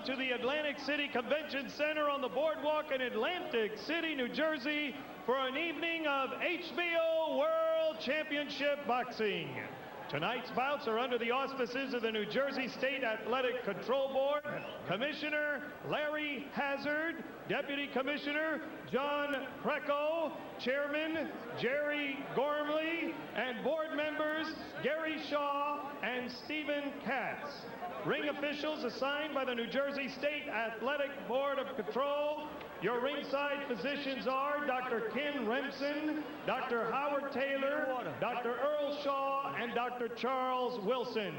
to the Atlantic City Convention Center on the boardwalk in Atlantic City, New Jersey for an evening of HBO World Championship Boxing. Tonight's bouts are under the auspices of the New Jersey State Athletic Control Board, Commissioner Larry Hazard, Deputy Commissioner John Preco, Chairman Jerry Gormley, and board members Gary Shaw and Stephen Katz. Ring officials assigned by the New Jersey State Athletic Board of Control. Your ringside positions are Dr. Ken Remsen, Dr. Howard Taylor, Dr. Earl Shaw, and Dr. Charles Wilson.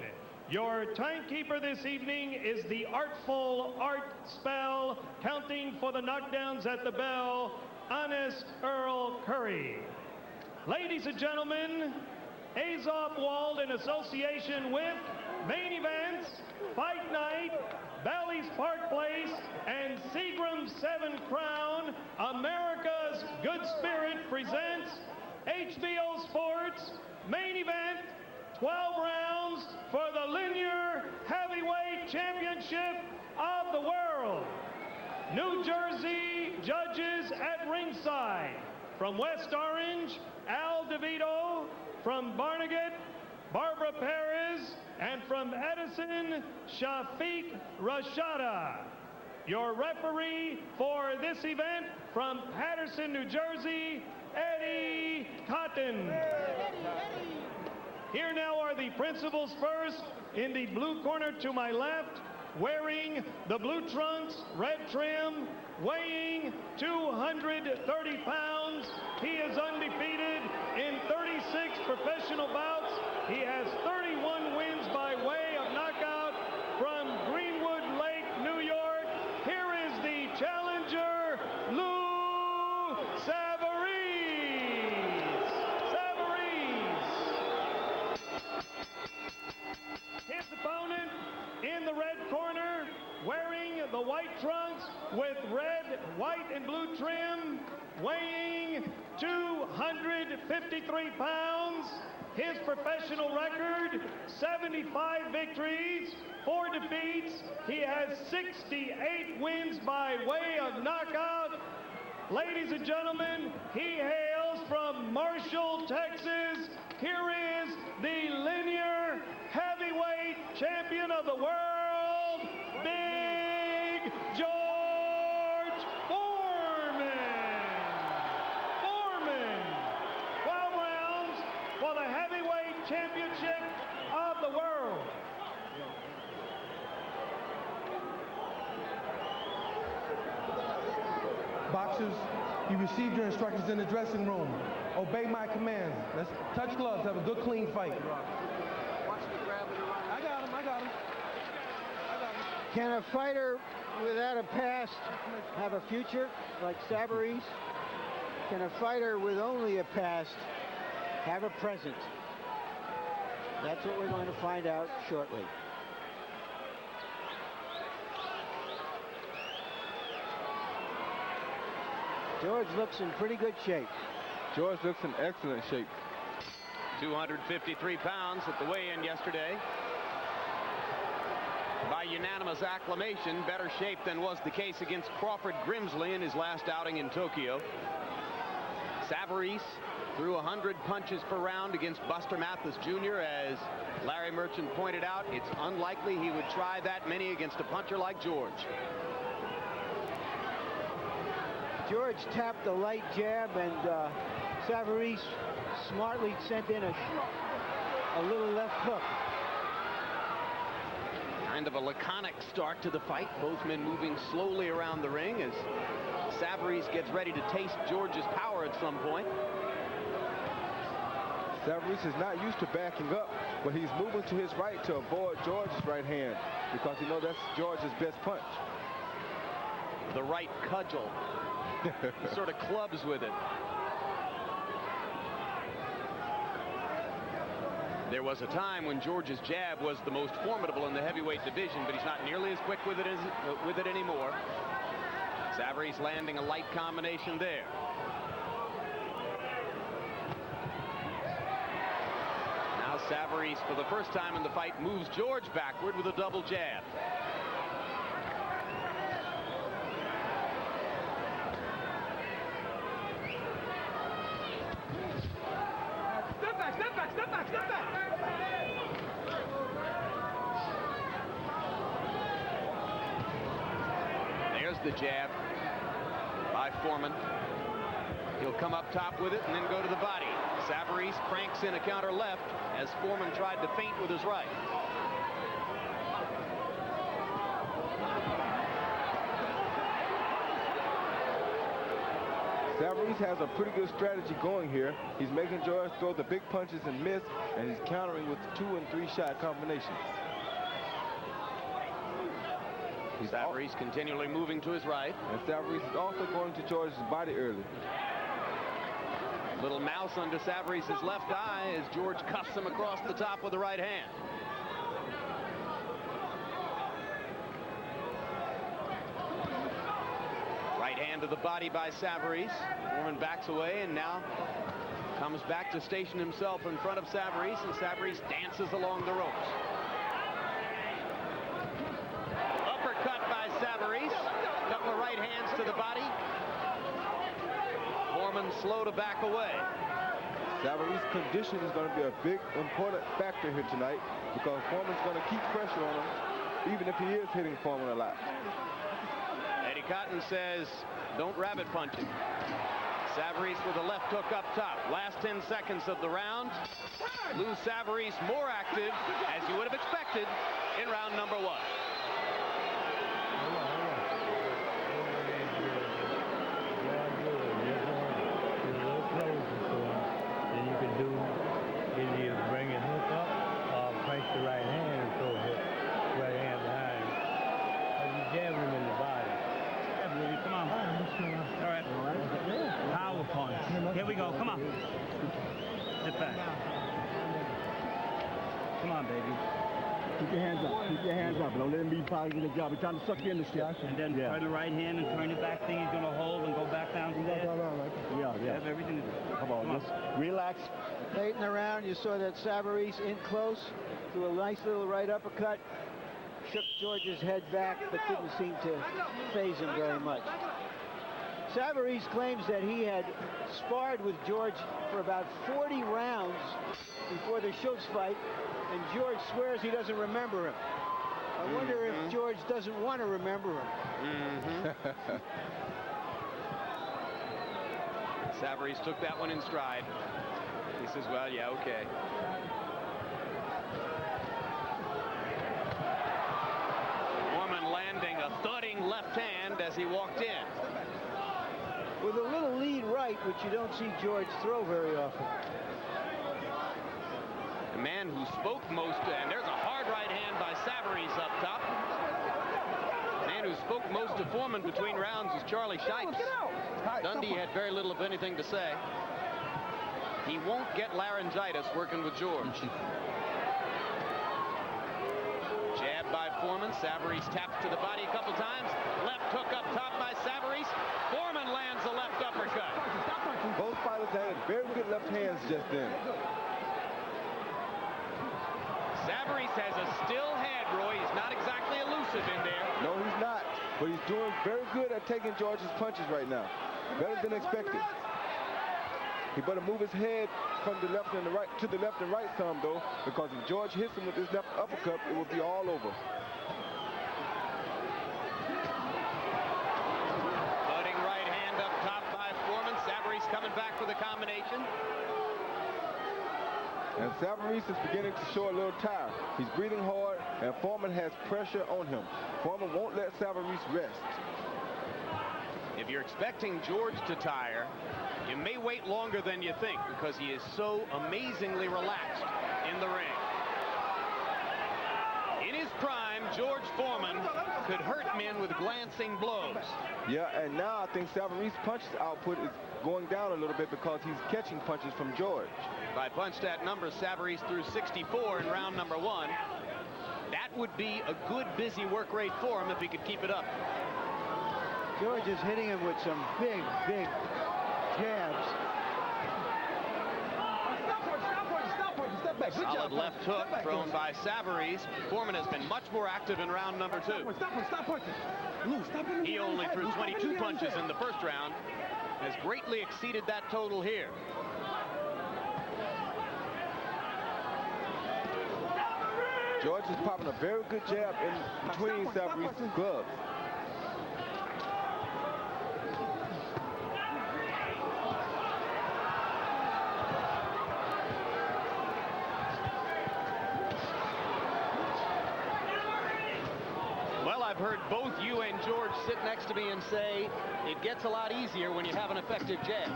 Your timekeeper this evening is the artful Art Spell, counting for the knockdowns at the bell, Honest Earl Curry. Ladies and gentlemen, Azov Wald in association with Main Events, Fight Night, Bally's Park Place, and Seagram's 7 Crown, America's Good Spirit presents HBO Sports Main Event, 12 rounds for the linear heavyweight championship of the world. New Jersey judges at ringside. From West Orange, Al DeVito. From Barnegat, Barbara Perez. And from Edison, Shafiq Rashada. Your referee for this event from Paterson, New Jersey, Eddie Cotton. Here now are the principals first. In the blue corner to my left, wearing the blue trunks, red trim, weighing 230 pounds. He is undefeated in 36 professional bouts. He has 31 wins by way of knockout from Greenwood Lake, New York. Here is the challenger, Lou Saverese. His opponent in the red corner, wearing the white trunks with red, white, and blue trim, weighing 253 pounds. His professional record, 75 victories, 4 defeats. He has 68 wins by way of knockout. Ladies and gentlemen, he hails from Marshall, Texas. Here is the linear heavyweight champion of the world, Big George Foreman. 12 rounds for the heavyweight championship of the world. Boxers, you received your instructions in the dressing room. Obey my commands. Let's touch gloves, have a good, clean fight. Watch the gravity run. I got him. Can a fighter without a past have a future like Saverese? Can a fighter with only a past have a present? That's what we're going to find out shortly. George looks in pretty good shape. George looks in excellent shape. 253 pounds at the weigh-in yesterday. By unanimous acclamation, better shape than was the case against Crawford Grimsley in his last outing in Tokyo. Saverese threw 100 punches per round against Buster Mathis Jr. As Larry Merchant pointed out, it's unlikely he would try that many against a puncher like George. George tapped the light jab, and Saverese smartly sent in a little left hook. Kind of a laconic start to the fight. Both men moving slowly around the ring as Saverese gets ready to taste George's power at some point. Saverese is not used to backing up, but he's moving to his right to avoid George's right hand because he knows that's George's best punch. The right cudgel. He sort of clubs with it. There was a time when George's jab was the most formidable in the heavyweight division, but he's not nearly as quick with it anymore. Saverese landing a light combination there. Now Saverese, for the first time in the fight, moves George backward with a double jab. Step back, step back, step back. There's the jab by Foreman. He'll come up top with it and then go to the body. Saverese cranks in a counter left as Foreman tried to feint with his right. Saverese has a pretty good strategy going here. He's making George throw the big punches and miss, and he's countering with 2- and 3-shot combinations. Saverese continually moving to his right. And Saverese is also going to George's body early. Little mouse under Saverese's left eye as George cuffs him across the top with the right hand. Right hand to the body by Saverese. Foreman backs away and now comes back to station himself in front of Saverese, and Saverese dances along the ropes. Uppercut by Saverese. Couple of right hands to the body. Foreman slow to back away. Saverese's condition is going to be a big, important factor here tonight because Foreman's going to keep pressure on him, even if he is hitting Foreman a lot. Eddie Cotton says, don't rabbit punch him. Saverese with a left hook up top. Last 10 seconds of the round. Lou Saverese more active, as you would have expected, in round number 1. Then you can do either you bring your hook up or place the right hand and throw his right hand behind. Or you jab him in the body. Yeah, baby, come on. All right. Power punch. Here we go. Come on. Sit back. Come on, baby. Keep your hands up. Keep your hands up. Don't let him be part of the job. He's trying to suck you in the shit. And then turn the right hand and turn it back thing. He's going to hold and go back downstairs. Yeah. Have everything to do. Come on, just relax. Late in the round, you saw that Saverese in close, threw a nice little right uppercut, shook George's head back, but didn't seem to faze him very much. Saverese claims that he had sparred with George for about 40 rounds before the Schultz fight, and George swears he doesn't remember him. I wonder if George doesn't want to remember him. Saverese took that one in stride. He says, well, yeah, okay. Foreman landing a thudding left hand as he walked in. With a little lead right, which you don't see George throw very often. The man who spoke most, and there's a hard right hand by Saverese up top. The man who spoke most to Foreman between rounds was Charlie Shipes. Dundee had very little of anything to say. He won't get laryngitis working with George. Jab by Foreman. Saverese taps to the body a couple times. Left hook up top by Saverese. Foreman lands a left uppercut. Both fighters had very good left hands just then. Saverese has a still head, Roy. He's not exactly elusive in there. No, he's not. But he's doing very good at taking George's punches right now. Better than expected. He better move his head from the left and the right to the left and right some, though, because if George hits him with this left uppercut, it will be all over. Floating right hand up top by Foreman. Saverese coming back with a combination. And Saverese is beginning to show a little tire. He's breathing hard, and Foreman has pressure on him. Foreman won't let Saverese rest. If you're expecting George to tire, you may wait longer than you think because he is so amazingly relaxed in the ring. In his prime, George Foreman could hurt men with glancing blows. Yeah, and now I think Saverese's punch output is going down a little bit because he's catching punches from George. By punch stat numbers, Saverese threw 64 in round number 1. That would be a good busy work rate for him if he could keep it up. George is hitting him with some big jabs. Solid left hook thrown by Saverese. Foreman has been much more active in round number 2. He only threw 22 punches in the first round, has greatly exceeded that total here. George is popping a very good jab in between Saverese's gloves. Well, I've heard both you and George sit next to me and say it gets a lot easier when you have an effective jab.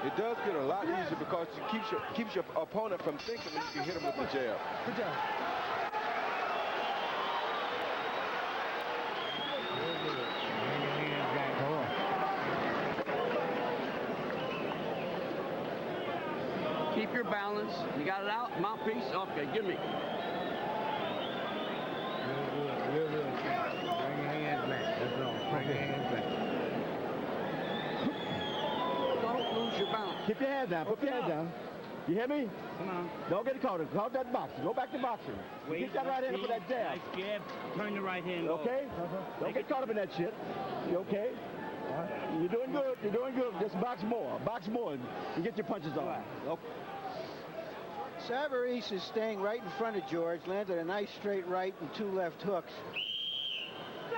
It does get a lot easier because it keeps your opponent from thinking that you can hit him with the jab. Good job. Keep your balance. You got it out? Mouthpiece? Okay, give me. Real good. Bring your hands back. That's all. Bring your hands back. Don't lose your balance. Keep your hands down. Put your hands down. You hear me? Come on. Don't get caught. Caught that boxing. Go back to boxing. Keep that right hand for that jab. Nice jab. Turn the right hand over. Okay? Don't get caught up in that shit. You okay? You're doing good. You're doing good. Just box more. Box more and get your punches on. Okay. Saverese is staying right in front of George, landed a nice straight right and 2 left hooks.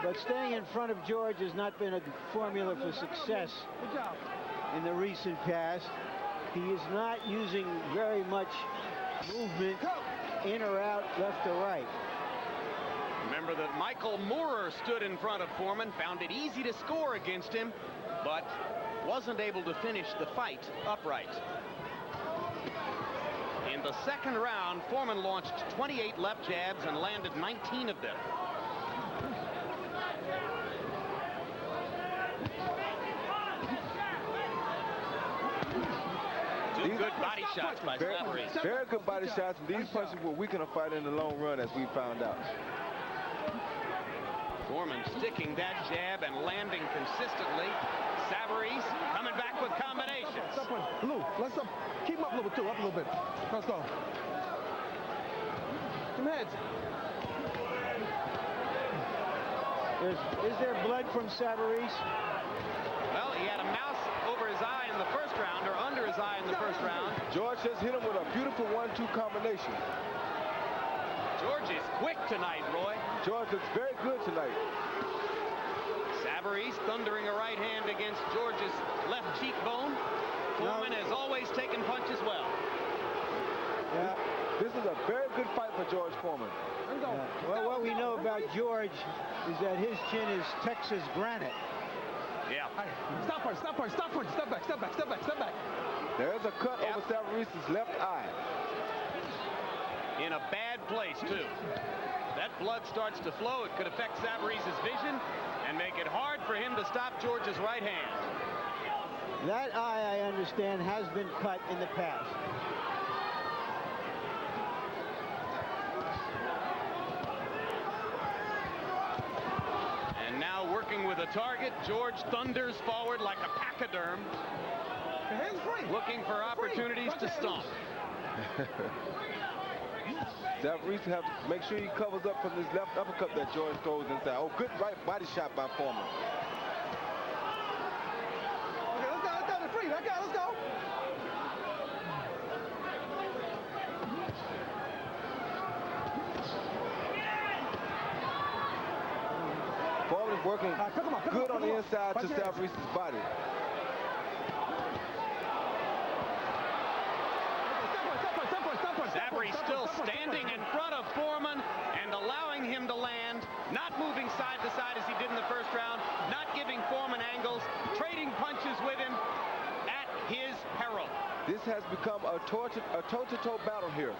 But staying in front of George has not been a formula for success in the recent past. He is not using very much movement in or out, left or right. Remember that Michael Moorer stood in front of Foreman, found it easy to score against him, but wasn't able to finish the fight upright. In the second round, Foreman launched 28 left jabs and landed 19 of them. Two good body shots by Saverese. Very good body shots, and these punches will weaken a fighter in the long run, as we found out. Foreman sticking that jab and landing consistently. Saverese coming back with combinations. Lou, let's up. Keep him up a little bit too. Up a little bit. Let's go. Some heads. Is there blood from Saverese? Well, he had a mouse over his eye in the first round, or under his eye in the first round. George just hit him with a beautiful 1-2 combination. George is quick tonight, Roy. George looks very good tonight. Saverese thundering a right hand against George's left cheekbone. Foreman has always taken punches well. Yeah. This is a very good fight for George Foreman. Well, what we know about George is that his chin is Texas granite. Yeah. Stop first. Step back. Step back. There is a cut over Saverese's left eye. In a bad place, too. That blood starts to flow. It could affect Saverese's vision and make it hard for him to stop George's right hand. That eye, I understand, has been cut in the past. And now working with a target, George thunders forward like a pachyderm, looking for opportunities to stomp. Saverese have to make sure he covers up from this left uppercut that George throws inside. Oh, good right body shot by Foreman. Okay, let's go. They're free. Let's go. Foreman is working good on the inside to Saverese's body. Saverese still standing in front of Foreman and allowing him to land, not moving side to side as he did in the first round, not giving Foreman angles, trading punches with him at his peril. This has become a toe-to-toe battle here.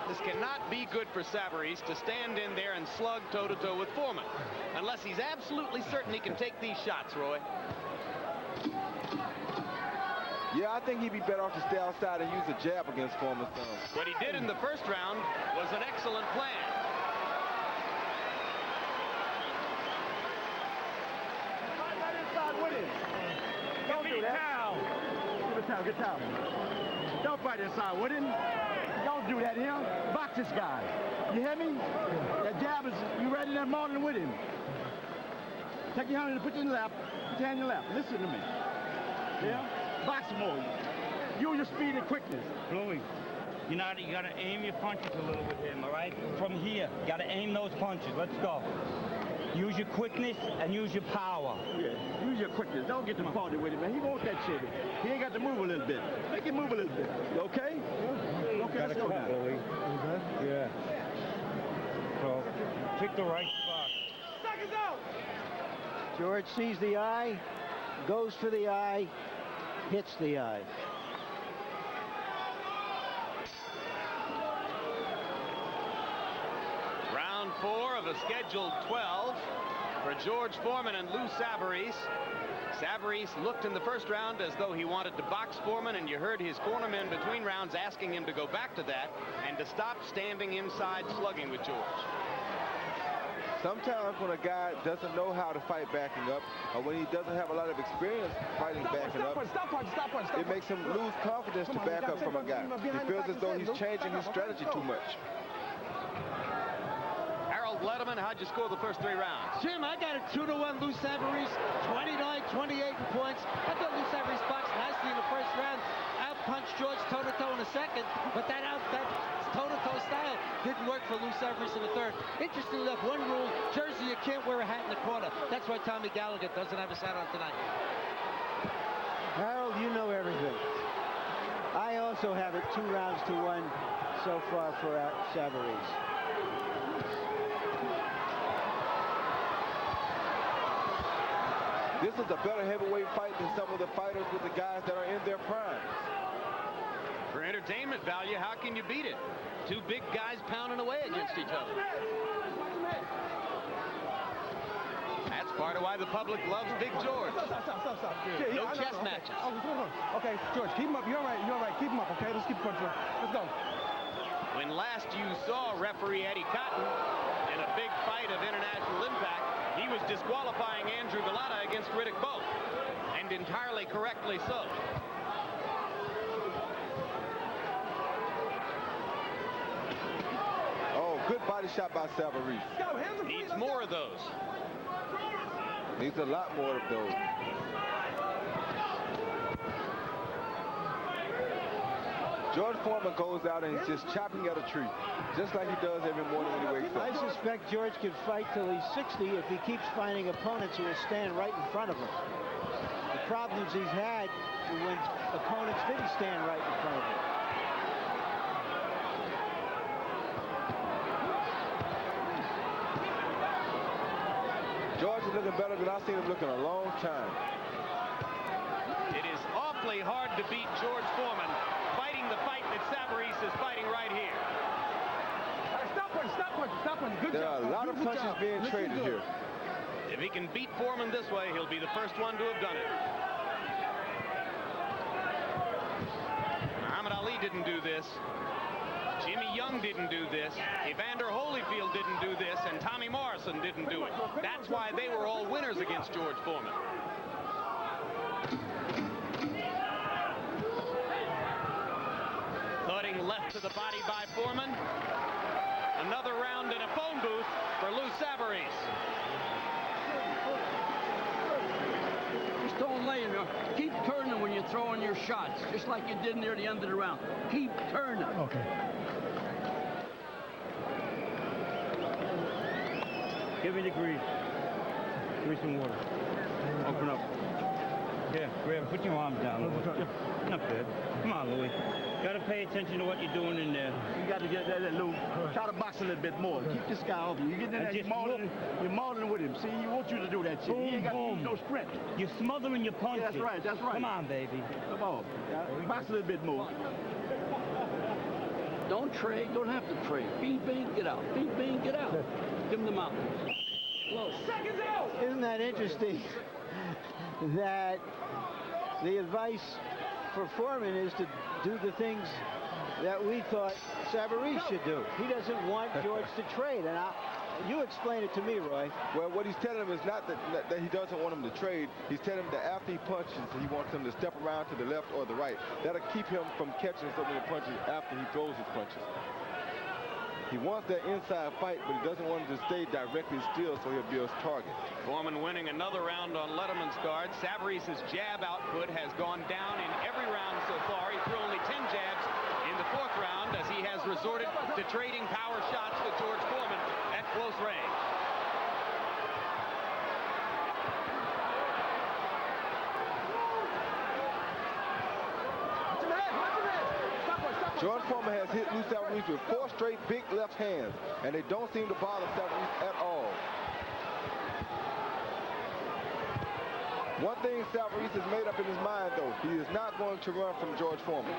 This cannot be good for Saverese to stand in there and slug toe-to-toe with Foreman, unless he's absolutely certain he can take these shots, Roy. Yeah, I think he'd be better off to stay outside and use a jab against Foreman's thumb. What he did in the first round was an excellent plan. Right inside with him. Don't do that. Good towel. Don't fight inside with him. Don't do that here. Box this guy. You hear me? That jab is, you ready that morning with him. Take your hand and put it in your lap. Put your hand in your lap. Listen to me. Yeah? Box more. Use your speed and quickness. Flowing. You know, you got to aim your punches a little with him, all right? From here, you got to aim those punches. Let's go. Use your quickness and use your power. Yeah, use your quickness. Don't get to party with him, man. He wants that shit. He ain't got to move a little bit. Make him move a little bit. You okay? Yeah. Okay, let's go now. Yeah. So, pick the right spot. Seconds out! George sees the eye, goes for the eye, hits the eye. Round 4 of a scheduled 12 for George Foreman and Lou Saverese. Saverese looked in the first round as though he wanted to box Foreman, and you heard his cornermen between rounds asking him to go back to that and to stop standing inside slugging with George. Sometimes when a guy doesn't know how to fight backing up, or when he doesn't have a lot of experience fighting backing up, it makes him lose confidence to back up from a guy. He feels as though he's changing his strategy too much. Letterman, how'd you score the first 3 rounds? Jim, I got it 2-1 Lou Saverese, 29-28 in points. I thought Lou Saverese boxed nicely in the first round. Out-punched George toe-to-toe in the second, but that toe-to-toe style didn't work for Lou Saverese in the third. Interestingly enough, one rule, Jersey, you can't wear a hat in the corner. That's why Tommy Gallagher doesn't have his hat on tonight. Harold, you know everything. I also have it 2 rounds to 1 so far for Saverese. This is a better heavyweight fight than some of the fighters with the guys that are in their prime. For entertainment value, how can you beat it? 2 big guys pounding away against each other. That's part of why the public loves Big George. Stop. No chess matches. Okay, George, keep him up. You're all right. Keep him up, okay? Let's keep punching. Let's go. When last you saw referee Eddie Cotton in a big fight of international impact, he was disqualifying Andrew Galata against Riddick Bowe, and entirely correctly so. Oh, good body shot by Saverese. Needs more of those. Needs a lot more of those. George Foreman goes out and he's just chopping at a tree, just like he does every morning when he wakes up. I suspect George could fight till he's 60 if he keeps finding opponents who will stand right in front of him. The problems he's had when opponents didn't stand right in front of him. George is looking better than I've seen him look in a long time. It is awfully hard to beat George Foreman fighting the fight that Saverese is fighting right here. Stop punch. Good There job. are a lot of punches being traded here. If he can beat Foreman this way, he'll be the first one to have done it. Muhammad Ali didn't do this. Jimmy Young didn't do this. Evander Holyfield didn't do this, and Tommy Morrison didn't do it. That's why they were all winners against George Foreman. Cutting left to the body by Foreman. Another round in a phone booth for Lou Saverese. Just don't lay there. Keep turning when you're throwing your shots, just like you did near the end of the round. Keep turning. Okay. Give me the grease. Give me some water. Open up. Here, grab, put your arms down, Louis. Not bad. Come on, Louis. Gotta pay attention to what you're doing in there. You got to get that, Lou. Try to box a little bit more. Keep this guy off you. You get in there, you're mauling with him. See, he wants you to do that shit. He ain't got no strength. You're smothering your punches. Yeah, that's right. Come on, baby. Come on. Box a little bit more. Don't trade. Don't have to trade. Bing, bang, get out. Bing, bang, get out. Give him the mount. Close. Seconds out! Isn't that interesting that the advice for Foreman is to do the things that we thought Saverese should do? He doesn't want George to trade, and you explain it to me, Roy. Well, what he's telling him is not that he doesn't want him to trade. He's telling him that after he punches, he wants him to step around to the left or the right. That'll keep him from catching so many punches after he throws his punches. He wants that inside fight, but he doesn't want him to stay directly still so he'll be his target. Foreman winning another round on Letterman's card. Saverese's jab output has gone down in every round so far. He threw only 10 jabs in in the 4th round as he has resorted to trading power shots with George Foreman at close range. George Foreman has hit Lou Saverese with 4 straight big left hands, and they don't seem to bother Saverese at all. One thing Saverese has made up in his mind, though, he is not going to run from George Foreman.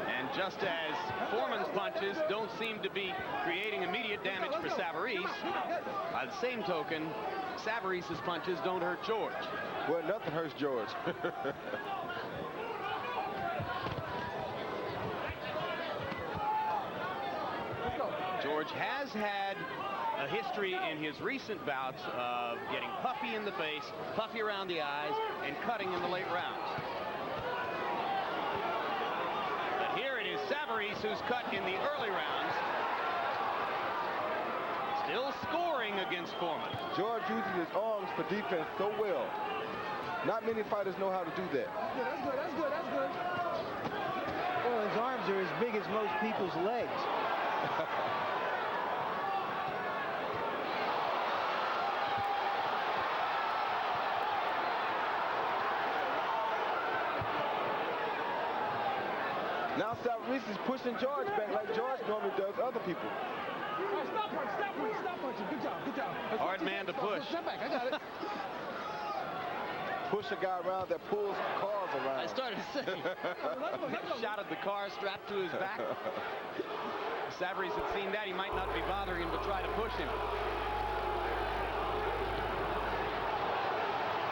And just as Foreman's punches don't seem to be creating immediate damage for Saverese, by the same token, Saverese's punches don't hurt George. Well, nothing hurts George. George has had a history in his recent bouts of getting puffy in the face, puffy around the eyes, and cutting in the late rounds. But here it is Saverese who's cut in the early rounds. Still scoring against Foreman. George uses his arms for defense so well. Not many fighters know how to do that. That's good, that's good, that's good. Well, his arms are as big as most people's legs. Now Saverese is pushing George back like George normally does other people. Stop punching. Good job. Hard man to push. Step back, I got it. Push a guy around that pulls cars around. I started to say. Shot at the car strapped to his back. If Saverese had seen that, he might not be bothering him to try to push him.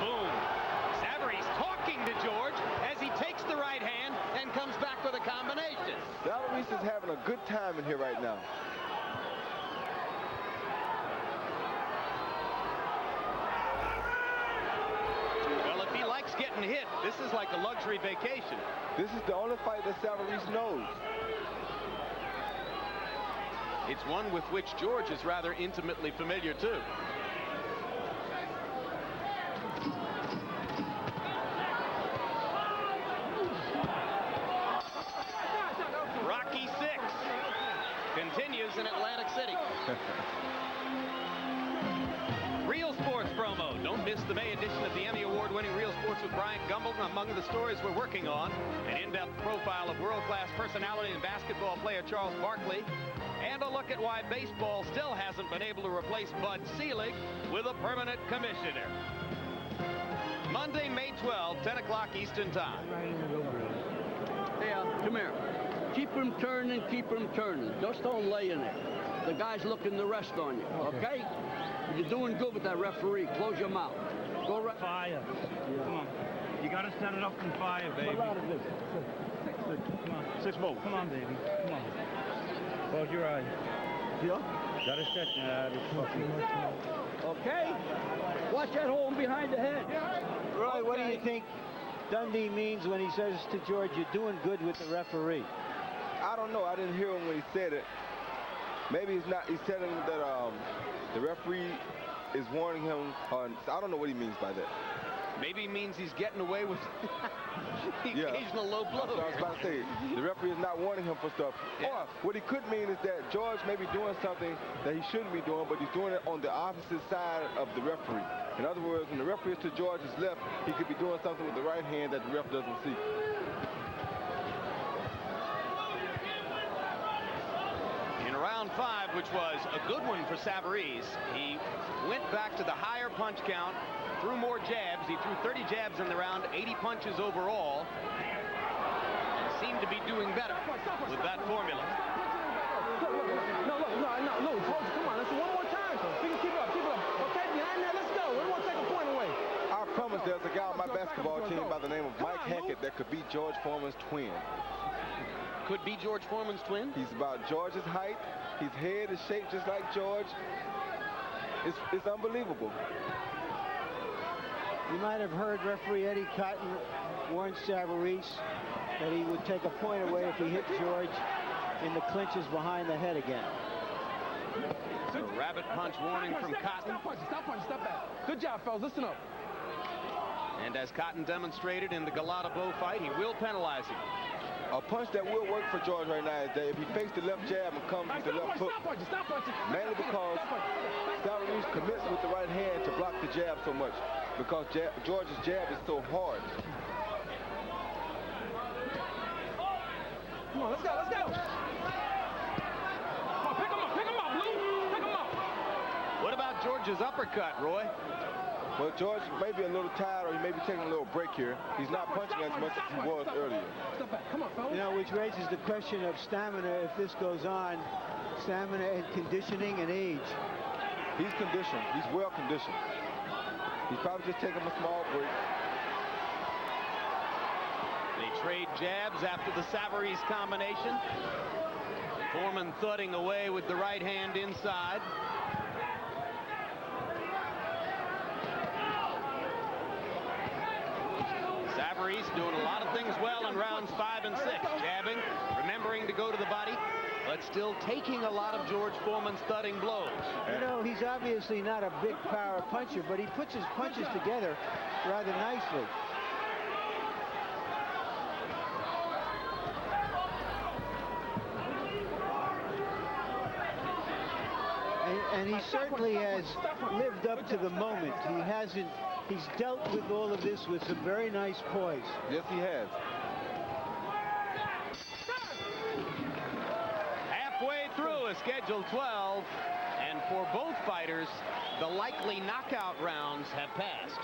Boom. Saverese talking to George as he takes the right hand and comes back with a combination. Saverese is having a good time in here right now. Well, if he likes getting hit, this is like a luxury vacation. This is the only fight that Saverese knows. It's one with which George is rather intimately familiar, too. Rocky 6 continues in Atlantic City. Real Sports promo. Don't miss the May edition of the Emmy Award-winning Real Sports with Bryant Gumbel. Among the stories we're working on, an in-depth profile of world-class personality and basketball player Charles Barkley, and a look at why baseball still hasn't been able to replace Bud Selig with a permanent commissioner. Monday, May 12, 10 o'clock Eastern Time. Hey, come here. Keep him turning, keep him turning. Just don't lay in there. The guy's looking to rest on you, okay? You're doing good with that referee. Close your mouth. Go right. Fire. Come on. You got to set it up from fire, baby. Come on. 6 more. Come on, baby. Come on. Close your eyes. Yeah? Got to set this fucking. Okay. Watch that hole behind the head. Roy, what do you think Dundee means when he says to George, you're doing good with the referee? I don't know. I didn't hear him when he said it. Maybe he's not. He's telling him that the referee is warning him. I don't know what he means by that. Maybe it means he's getting away with the occasional low blow. That's what I was about to say. The referee is not warning him for stuff. Yeah. Or what he could mean is that George may be doing something that he shouldn't be doing, but he's doing it on the opposite side of the referee. In other words, when the referee is to George's left, he could be doing something with the right hand that the ref doesn't see. In round 5, which was a good one for Saverese, he went back to the higher punch count, threw more jabs. He threw 30 jabs in the round, 80 punches overall. And seemed to be doing better with that formula. No, come on, let's do one more time. We can keep it up. Okay, behind there, let's go. We don't want to take a point away. I promise there's a guy on my basketball team by the name of Mike Hackett that could beat George Foreman's twin. Could be George Foreman's twin? He's about George's height. His head is shaped just like George. It's unbelievable. You might have heard referee Eddie Cotton warn Saverese that he would take a point away if he hit George in the clinches behind the head again. So rabbit punch warning from Cotton. Stop punching, step back. Good job, fellas, listen up. And as Cotton demonstrated in the Galata Bow fight, he will penalize him. A punch that will work for George right now is that if he fakes the left jab and comes with the left hook, mainly because Saverese commits with the right hand to block the jab so much, because George's jab is so hard. Come on, let's go, let's go. Come on, pick him up, Lou. Pick him up. What about George's uppercut, Roy? Well, George may be a little tired, or he may be taking a little break here. He's not punching as much as he was earlier. Step back. Come on, fellas. You know, which raises the question of stamina if this goes on. Stamina and conditioning and age. He's conditioned. He's well conditioned. He's probably just taking a small break. They trade jabs after the Saverese combination. Foreman thudding away with the right hand inside. Saverese doing a lot of things well in rounds 5 and 6. Jabbing, remembering to go to the body, but still taking a lot of George Foreman's thudding blows. You know, he's obviously not a big power puncher, but he puts his punches together rather nicely. And he certainly has lived up to the moment. He's dealt with all of this with some very nice poise. Yes, he has. Halfway through a scheduled 12, and for both fighters, the likely knockout rounds have passed.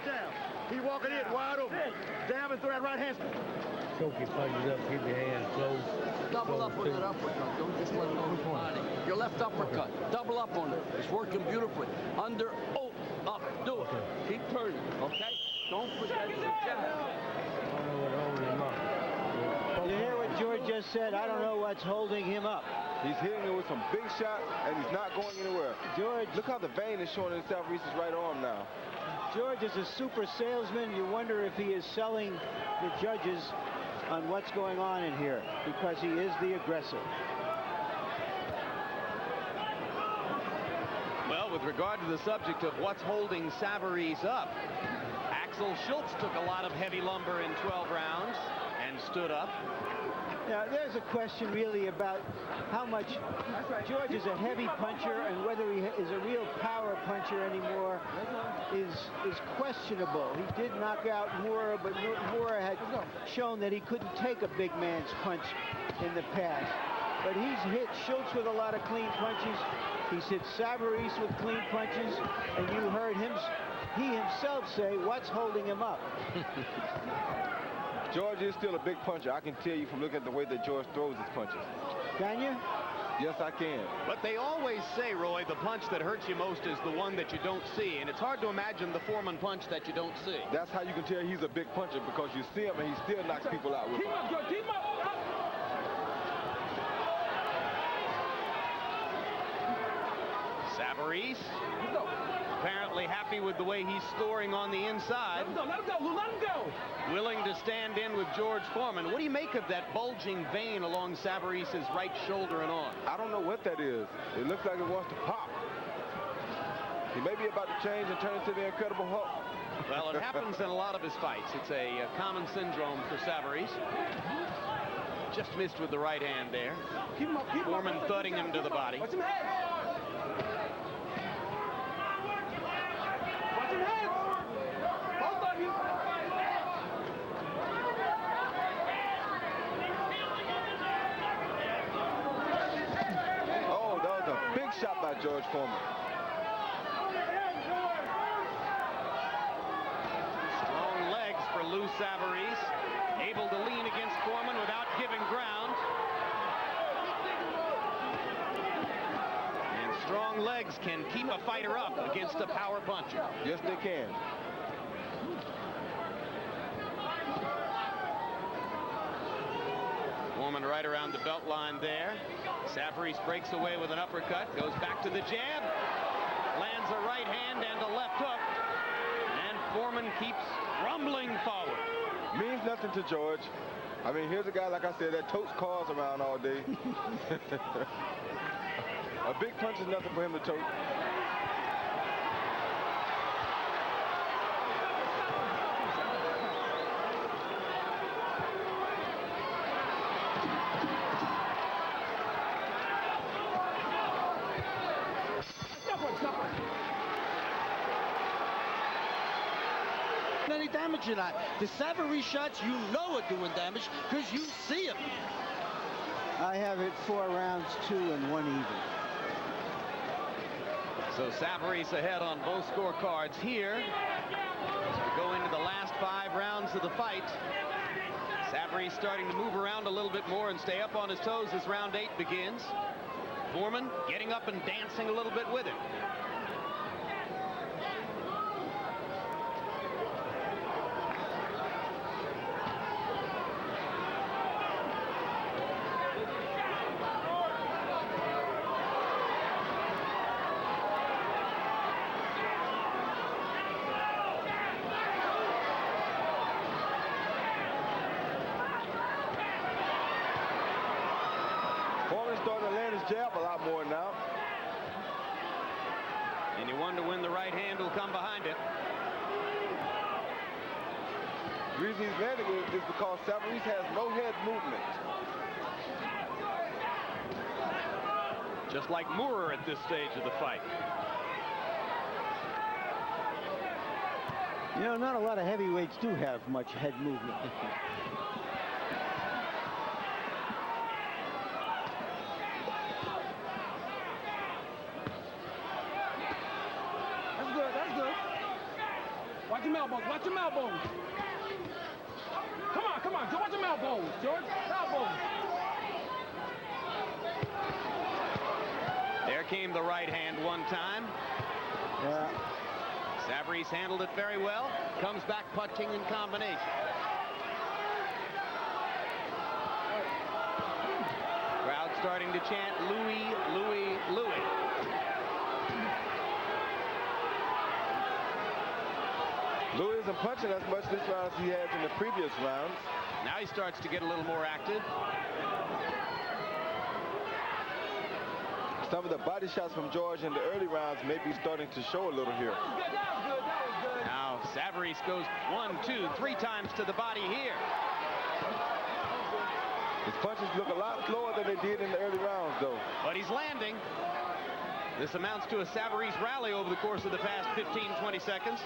Down. He walking in wide open. Jab and throw that right hand. Choke your punches up, keep your hands closed. Double up on that uppercut. Don't just let it go to the body. Your left uppercut. Double up on it. It's working beautifully. Under, oh, up. Do it. Keep turning, okay? Don't forget the jab. I don't know what holding him up. You hear what George just said? I don't know what's holding him up. He's hitting it with some big shots, and he's not going anywhere. George, Look how the vein is showing in Saverese's right arm now. George is a super salesman. You wonder if he is selling the judges on what's going on in here, because he is the aggressor. Well, with regard to the subject of what's holding Saverese up, Axel Schultz took a lot of heavy lumber in 12 rounds and stood up. Now, there's a question really about how much George is a heavy puncher, and whether he is a real power puncher anymore is questionable. He did knock out Moore, but Moore had shown that he couldn't take a big man's punch in the past. But he's hit Schultz with a lot of clean punches. He's hit Saverese with clean punches, and you heard he himself say, what's holding him up? George is still a big puncher. I can tell you from looking at the way that George throws his punches. Can you? Yes, I can. But they always say, Roy, the punch that hurts you most is the one that you don't see. And it's hard to imagine the Foreman punch that you don't see. That's how you can tell he's a big puncher, because you see him and he still knocks people out with Keep him. up, George. Keep up. Saverese, apparently happy with the way he's scoring on the inside. Let him go, Lou. Let him go. Willing to stand in with George Foreman. What do you make of that bulging vein along Saverese's right shoulder and arm? I don't know what that is. It looks like it wants to pop. He may be about to change and turn into the Incredible Hulk. Well, it happens in a lot of his fights. It's a common syndrome for Saverese. Just missed with the right hand there. Keep him up. Keep him up. Foreman thudding him to the body. Watch him head. Watch him head. Both of you. Oh, that was a big shot by George Foreman. Strong legs for Lou Saverese. Able to lean against Foreman without giving ground. And strong legs can keep a fighter up against a power puncher. Yes, they can. Foreman right around the belt line there. Saverese breaks away with an uppercut, goes back to the jab, lands a right hand and a left hook, and Foreman keeps rumbling forward. Means nothing to George. I mean, here's a guy, like I said, that totes cars around all day. A big punch is nothing for him to tote. any damage or not. The Saverese shots, you know, are doing damage because you see them. I have it 4 rounds, 2 and 1 even. So Saverese ahead on both scorecards here. As we go into the last 5 rounds of the fight. Saverese starting to move around a little bit more and stay up on his toes as round 8 begins. Foreman getting up and dancing a little bit with it. Foreman's starting to land his jab a lot more now. And you wonder when the right hand will come behind it. The reason he's landing it is because Saverese has no head movement. Just like Moorer at this stage of the fight. You know, not a lot of heavyweights do have much head movement. That's good. That's good. Watch your elbows. Watch your elbows. Come on, come on. Watch your elbows, George. Elbows. There came the right hand one time. Yeah. Saverese handled it very well. Comes back punching in combination. Crowd starting to chant Louis, Louis, Louis. Louis isn't punching as much this round as he has in the previous rounds. Now he starts to get a little more active. Some of the body shots from George in the early rounds may be starting to show a little here. Now Saverese goes 1, 2, 3 times to the body here. His punches look a lot slower than they did in the early rounds, though. But he's landing. This amounts to a Saverese rally over the course of the past 15, 20 seconds.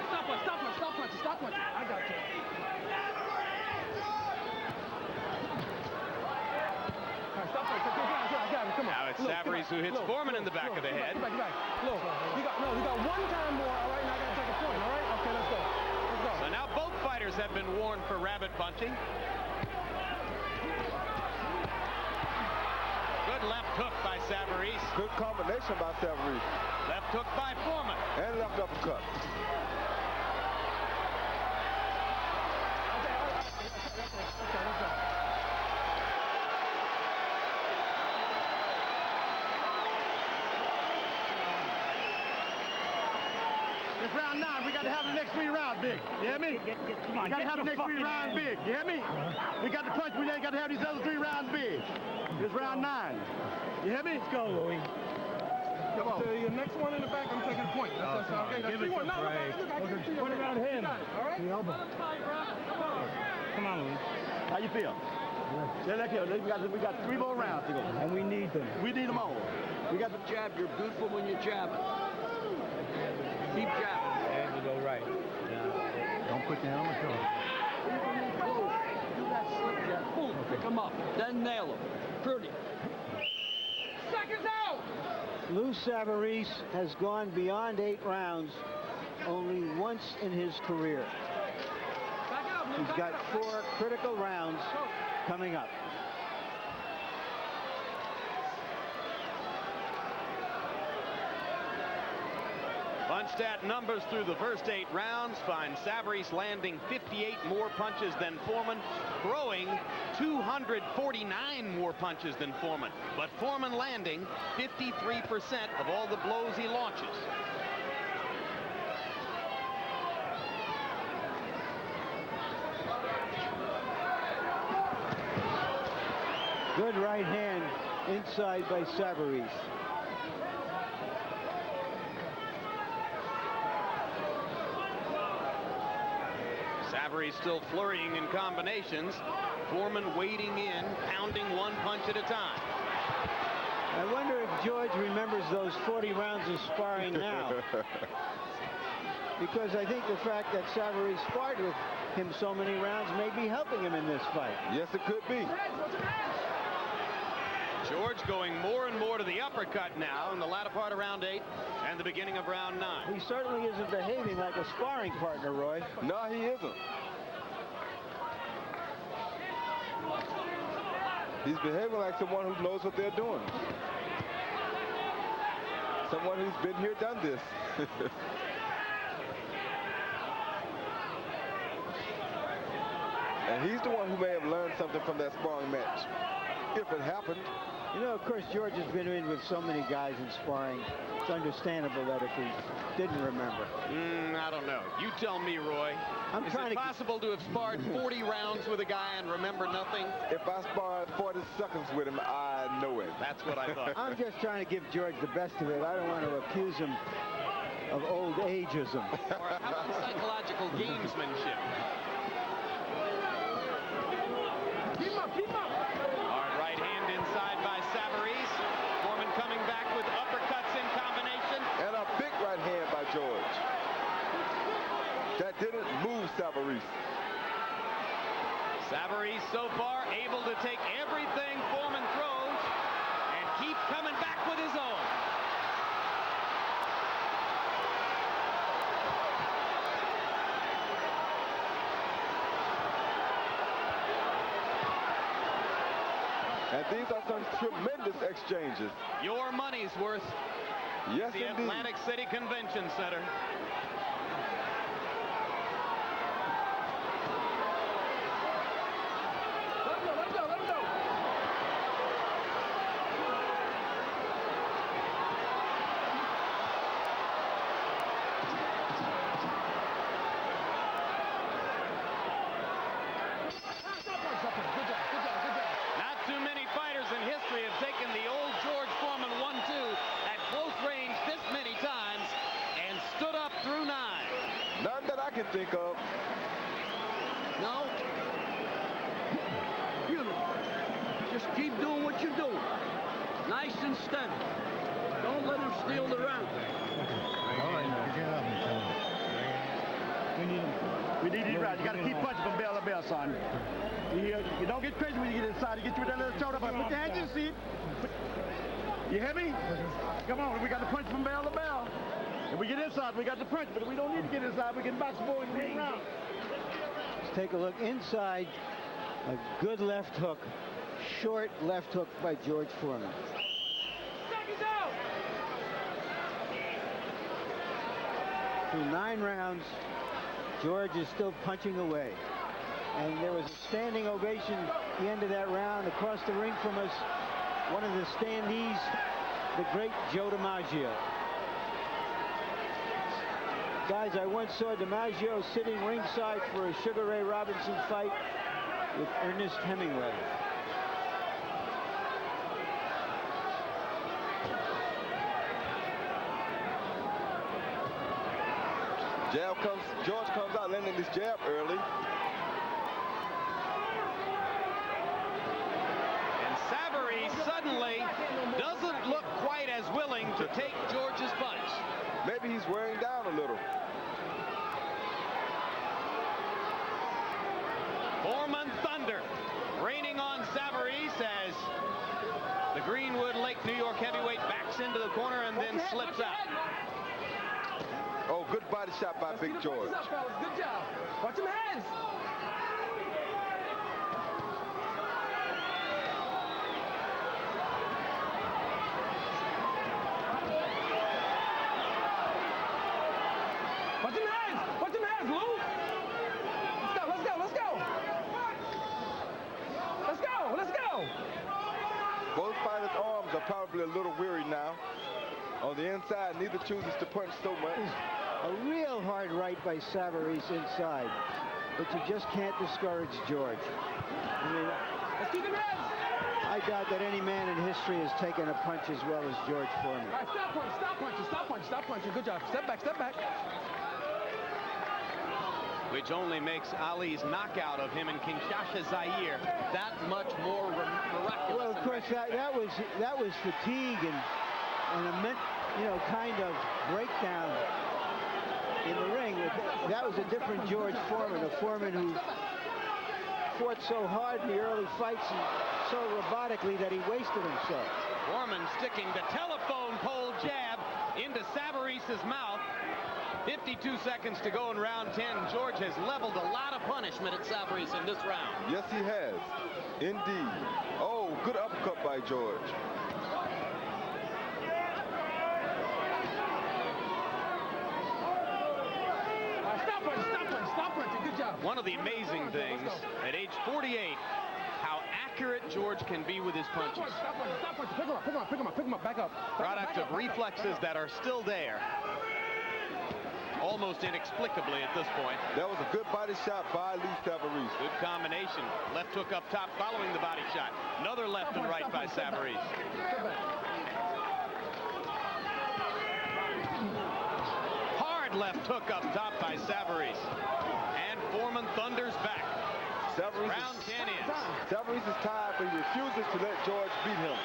Stop punch, stop punch, stop punch, stop punch. I got you. Stop punch. I got him. Come on. Now it's Saverese who hits Foreman in the back of the head. Get back. Look, you got 1 time more. All right, now I got to take a point. All right, okay, let's go. Let's go. So now both fighters have been warned for rabbit punching. Good left hook by Saverese. Good combination by Saverese. Left hook by Foreman. And left uppercut. It's round 9. We got to have the next 3 rounds big. You hear me? Come on, We got to have the next 3 rounds big. You hear me? We got the punch. We ain't got to have these other 3 rounds big. It's round 9. You hear me? Let's go, Louis. Come on. So your next one in the back, I'm taking a point. That's okay. Give it to Frank. What about him? All right? The elbow. Come on, Louis. How you feel? Yeah, look here. We got 3 more rounds to go. And we need them. We need them all. We got the Jab, you're beautiful when you jab. Keep jabbing. And you go right. Don't put your helmet on. Do that slip jab. Boom, pick him up. Then nail him. Pretty. Seconds out! Lou Saverese has gone beyond 8 rounds only once in his career. Back it up, Lou. He's got 4 critical rounds coming up. Bundstat numbers through the first 8 rounds find Saverese landing 58 more punches than Foreman, throwing 249 more punches than Foreman. But Foreman landing 53% of all the blows he launches. Good right hand inside by Saverese. Saverese still flurrying in combinations. Foreman wading in, pounding 1 punch at a time. I wonder if George remembers those 40 rounds of sparring now. because I think the fact that Saverese sparred with him so many rounds may be helping him in this fight. Yes, it could be. George going more and more to the uppercut now in the latter part of round 8 and the beginning of round 9. He certainly isn't behaving like a sparring partner, Roy. No, he isn't. He's behaving like someone who knows what they're doing. Someone who's been here, done this. And he's the one who may have learned something from that sparring match, if it happened. You know, of course, George has been in with so many guys in sparring. It's understandable that if he didn't remember. I don't know. You tell me, Roy. Is it possible to have sparred 40 rounds with a guy and remember nothing? If I sparred 40 seconds with him, I know it. That's what I thought. I'm just trying to give George the best of it. I don't want to accuse him of old ageism. Or how about psychological gamesmanship? Keep up, keep up. Hard right hand inside by Saverese. Foreman coming back with uppercuts in combination. And a big right hand by George. That didn't move Saverese. Saverese so far able to take everything Foreman throws and keep coming back with his own. And these are some tremendous exchanges. Your money's worth. Yes, The indeed. Atlantic City Convention Center. Let him go, let him go, let him go. Stop punch. Good job, good job, good job. Not too many fighters in history have taken the old George Foreman 1-2 at close range this many times and stood up through 9. None that I can think of. No. Beautiful. Just keep doing what you're doing. Nice and steady. Don't let him steal the round. We need these rounds. You got to keep punching from bell to bell, son. You don't get crazy when you get inside. You get you with that little shoulder, but put your hands in the seat. You hear me? Come on, we got to punch from bell to bell. If we get inside, we got to punch, but if we don't need to get inside, we can box forward and win round. Let's take a look inside. A good left hook. Short left hook by George Foreman. Seconds out. Through 9 rounds, George is still punching away. And there was a standing ovation at the end of that round. Across the ring from us, one of the standees, the great Joe DiMaggio. Guys, I once saw DiMaggio sitting ringside for a Sugar Ray Robinson fight with Ernest Hemingway. George comes out landing this jab early. And Saverese suddenly doesn't look quite as willing to take George's punch. Maybe he's wearing down a little. Foreman thunder raining on Saverese as the Greenwood Lake, New York heavyweight backs into the corner and then slips out. Oh, good body shot by Big George. Good job. Watch them hands. Watch them hands. Watch them hands, Lou. Let's go, let's go, let's go. Let's go, let's go. Both fighters' arms are probably a little weary now. On the inside, neither chooses to punch so much. A real hard right by Saverese inside, but you just can't discourage George. I mean, Let's keep them hands. I doubt that any man in history has taken a punch as well as George Foreman. All right, stop punching, stop punching, stop punching, stop punching. Good job. Step back, step back. Which only makes Ali's knockout of him in Kinshasa, Zaire, that much more miraculous. Well, of course, that was fatigue and a kind of breakdown. in the ring. That was a different George Foreman, a Foreman who fought so hard in the early fights and so robotically that he wasted himself. Foreman sticking the telephone pole jab into Saverese's mouth. 52 seconds to go in round 10. George has leveled a lot of punishment at Saverese in this round. Yes, he has. Indeed. Oh, good uppercut by George. Stop punching. Good job. One of the amazing things at age 48, how accurate George can be with his punches. Stop punching. Pick him up. Back up. Product of reflexes that are still there. Almost inexplicably at this point. That was a good body shot by Lee Saverese. Good combination. Left hook up top following the body shot. Another left and right by Saverese. Hard left hook up top by Saverese. And Foreman thunders back. Saverese Round 10 ends. Saverese is tired, but he refuses to let George beat him.